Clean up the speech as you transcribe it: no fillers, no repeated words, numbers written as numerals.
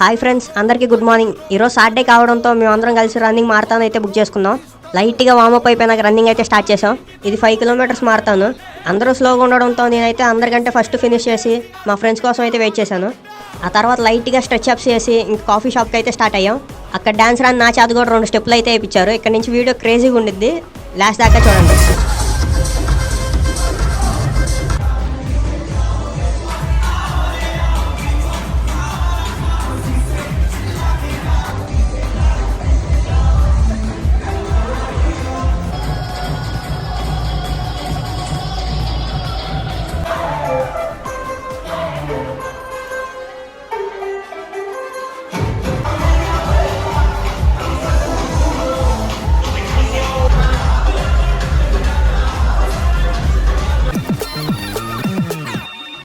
Hi friends, అందరికీ good morning. ఈరోజు Saturday కావడంతో మేమందరం కలిసి రన్నింగ్ మారతాన్ అయితే బుక్ చేసుకున్నాం. లైట్గా వామప్ అయిపోయినాక రన్నింగ్ అయితే స్టార్ట్ చేసాం. ఇది 5 కిలోమీటర్స్ మారతాను. అందరూ స్లోగా ఉండడంతో నేనైతే అందరికంటే ఫస్ట్ ఫినిష్ చేసి మా ఫ్రెండ్స్ కోసం అయితే వెయిట్ చేశాను. ఆ తర్వాత లైట్గా స్ట్రెచ్ అప్స్ చేసి ఇంక కాఫీ షాప్కి అయితే స్టార్ట్ అయ్యాం. అక్కడ డాన్స్ రాని నా చేత కూడా 2 స్టెప్లు అయితే వేయించారు. ఇక్కడ నుంచి వీడియో క్రేజీగా ఉండిద్ది, లాస్ట్ దాకా చూడండి.